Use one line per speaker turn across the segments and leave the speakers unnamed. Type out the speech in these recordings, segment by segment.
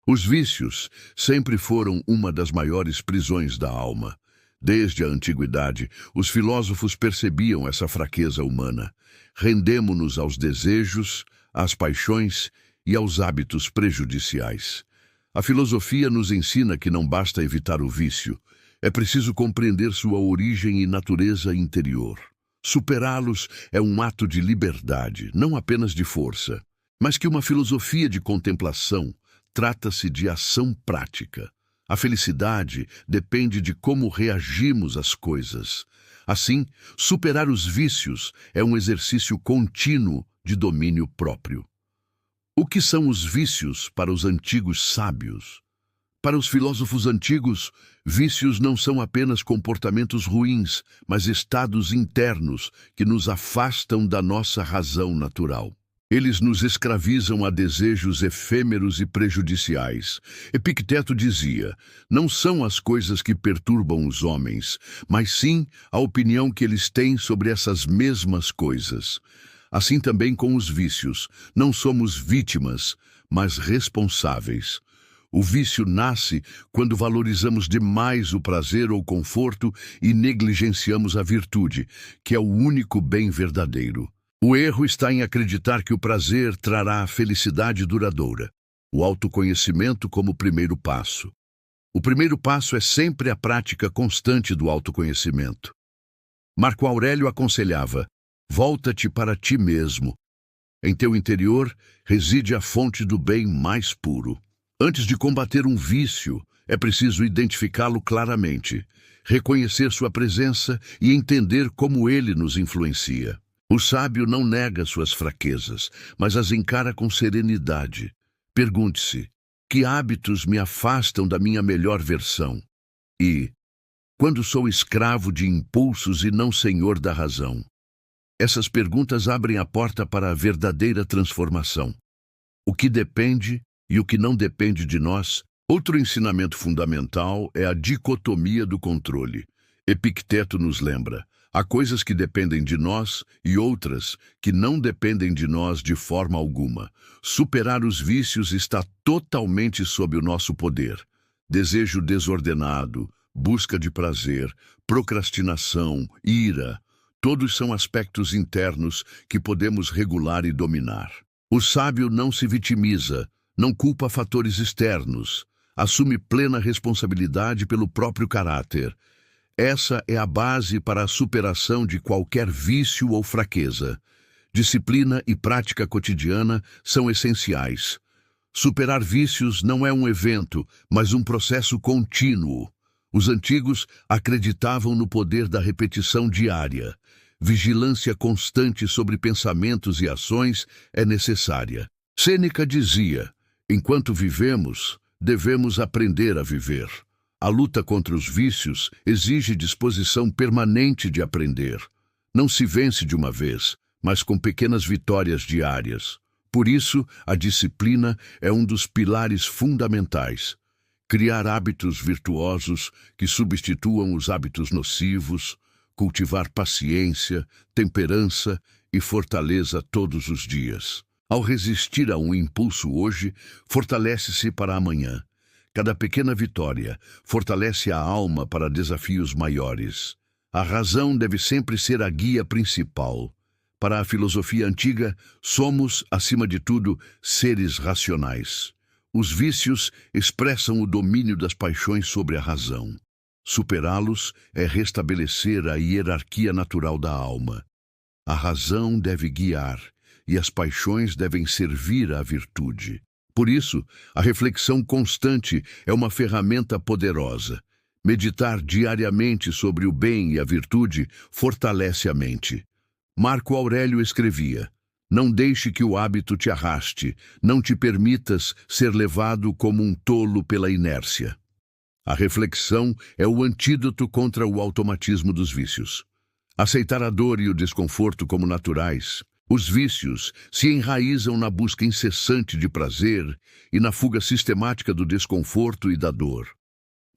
Os vícios sempre foram uma das maiores prisões da alma. Desde a antiguidade, os filósofos percebiam essa fraqueza humana. Rendemo-nos aos desejos, às paixões e aos hábitos prejudiciais. A filosofia nos ensina que não basta evitar o vício, é preciso compreender sua origem e natureza interior. Superá-los é um ato de liberdade, não apenas de força, mas que uma filosofia de contemplação trata-se de ação prática. A felicidade depende de como reagimos às coisas. Assim, superar os vícios é um exercício contínuo de domínio próprio. O que são os vícios para os antigos sábios? Para os filósofos antigos, vícios não são apenas comportamentos ruins, mas estados internos que nos afastam da nossa razão natural. Eles nos escravizam a desejos efêmeros e prejudiciais. Epicteto dizia: não são as coisas que perturbam os homens, mas sim a opinião que eles têm sobre essas mesmas coisas. Assim também com os vícios, não somos vítimas, mas responsáveis. O vício nasce quando valorizamos demais o prazer ou conforto e negligenciamos a virtude, que é o único bem verdadeiro. O erro está em acreditar que o prazer trará a felicidade duradoura. O autoconhecimento como primeiro passo. O primeiro passo é sempre a prática constante do autoconhecimento. Marco Aurélio aconselhava: volta-te para ti mesmo. Em teu interior reside a fonte do bem mais puro. Antes de combater um vício, é preciso identificá-lo claramente, reconhecer sua presença e entender como ele nos influencia. O sábio não nega suas fraquezas, mas as encara com serenidade. Pergunte-se: que hábitos me afastam da minha melhor versão? E, quando sou escravo de impulsos e não senhor da razão? Essas perguntas abrem a porta para a verdadeira transformação. O que depende e o que não depende de nós. Outro ensinamento fundamental é a dicotomia do controle. Epicteto nos lembra: há coisas que dependem de nós e outras que não dependem de nós de forma alguma. Superar os vícios está totalmente sob o nosso poder. Desejo desordenado, busca de prazer, procrastinação, ira, todos são aspectos internos que podemos regular e dominar. O sábio não se vitimiza, não culpa fatores externos, assume plena responsabilidade pelo próprio caráter. Essa é a base para a superação de qualquer vício ou fraqueza. Disciplina e prática cotidiana são essenciais. Superar vícios não é um evento, mas um processo contínuo. Os antigos acreditavam no poder da repetição diária. Vigilância constante sobre pensamentos e ações é necessária. Sêneca dizia: enquanto vivemos, devemos aprender a viver. A luta contra os vícios exige disposição permanente de aprender. Não se vence de uma vez, mas com pequenas vitórias diárias. Por isso, a disciplina é um dos pilares fundamentais. Criar hábitos virtuosos que substituam os hábitos nocivos, cultivar paciência, temperança e fortaleza todos os dias. Ao resistir a um impulso hoje, fortalece-se para amanhã. Cada pequena vitória fortalece a alma para desafios maiores. A razão deve sempre ser a guia principal. Para a filosofia antiga, somos, acima de tudo, seres racionais. Os vícios expressam o domínio das paixões sobre a razão. Superá-los é restabelecer a hierarquia natural da alma. A razão deve guiar, e as paixões devem servir à virtude. Por isso, a reflexão constante é uma ferramenta poderosa. Meditar diariamente sobre o bem e a virtude fortalece a mente. Marco Aurélio escrevia: não deixe que o hábito te arraste, não te permitas ser levado como um tolo pela inércia. A reflexão é o antídoto contra o automatismo dos vícios. Aceitar a dor e o desconforto como naturais. Os vícios se enraizam na busca incessante de prazer e na fuga sistemática do desconforto e da dor.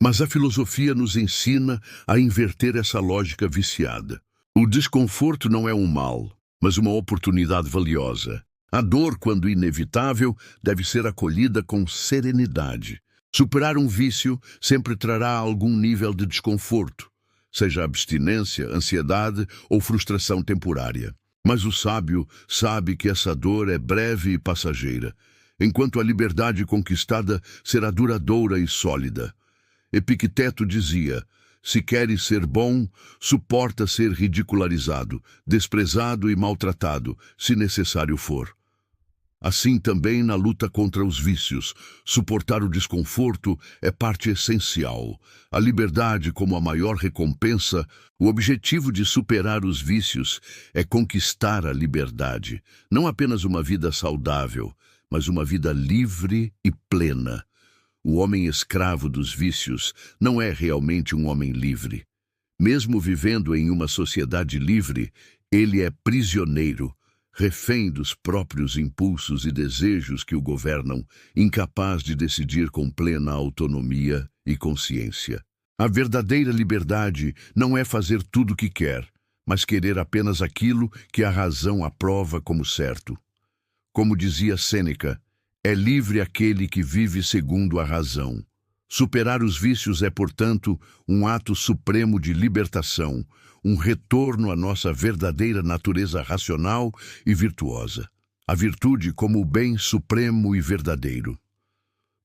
Mas a filosofia nos ensina a inverter essa lógica viciada. O desconforto não é um mal, mas uma oportunidade valiosa. A dor, quando inevitável, deve ser acolhida com serenidade. Superar um vício sempre trará algum nível de desconforto, seja abstinência, ansiedade ou frustração temporária. Mas o sábio sabe que essa dor é breve e passageira, enquanto a liberdade conquistada será duradoura e sólida. Epicteto dizia: se queres ser bom, suporta ser ridicularizado, desprezado e maltratado, se necessário for. Assim também na luta contra os vícios, suportar o desconforto é parte essencial. A liberdade como a maior recompensa, o objetivo de superar os vícios é conquistar a liberdade, não apenas uma vida saudável, mas uma vida livre e plena. O homem escravo dos vícios não é realmente um homem livre. Mesmo vivendo em uma sociedade livre, ele é prisioneiro, refém dos próprios impulsos e desejos que o governam, incapaz de decidir com plena autonomia e consciência. A verdadeira liberdade não é fazer tudo o que quer, mas querer apenas aquilo que a razão aprova como certo. Como dizia Sêneca, é livre aquele que vive segundo a razão. Superar os vícios é, portanto, um ato supremo de libertação, um retorno à nossa verdadeira natureza racional e virtuosa, a virtude como o bem supremo e verdadeiro.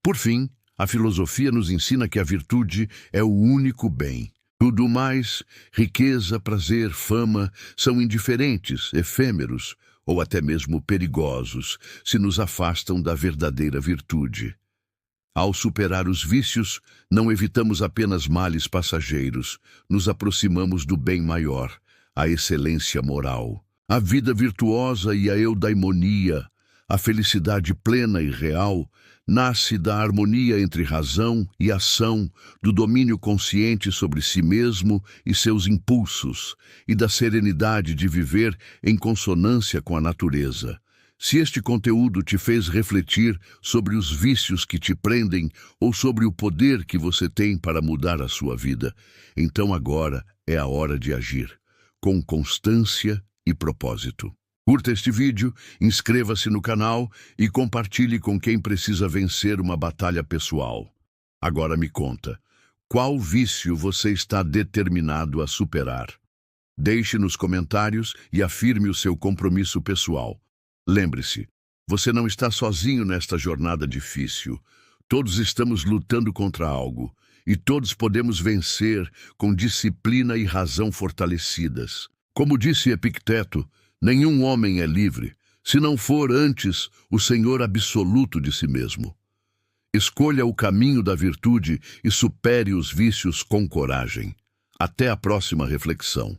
Por fim, a filosofia nos ensina que a virtude é o único bem. Tudo mais, riqueza, prazer, fama, são indiferentes, efêmeros ou até mesmo perigosos, se nos afastam da verdadeira virtude. Ao superar os vícios, não evitamos apenas males passageiros, nos aproximamos do bem maior, a excelência moral. A vida virtuosa e a eudaimonia, a felicidade plena e real, nasce da harmonia entre razão e ação, do domínio consciente sobre si mesmo e seus impulsos, e da serenidade de viver em consonância com a natureza. Se este conteúdo te fez refletir sobre os vícios que te prendem ou sobre o poder que você tem para mudar a sua vida, então agora é a hora de agir, com constância e propósito. Curta este vídeo, inscreva-se no canal e compartilhe com quem precisa vencer uma batalha pessoal. Agora me conta, qual vício você está determinado a superar? Deixe nos comentários e afirme o seu compromisso pessoal. Lembre-se, você não está sozinho nesta jornada difícil. Todos estamos lutando contra algo, e todos podemos vencer com disciplina e razão fortalecidas. Como disse Epicteto, nenhum homem é livre, se não for antes o senhor absoluto de si mesmo. Escolha o caminho da virtude e supere os vícios com coragem. Até a próxima reflexão.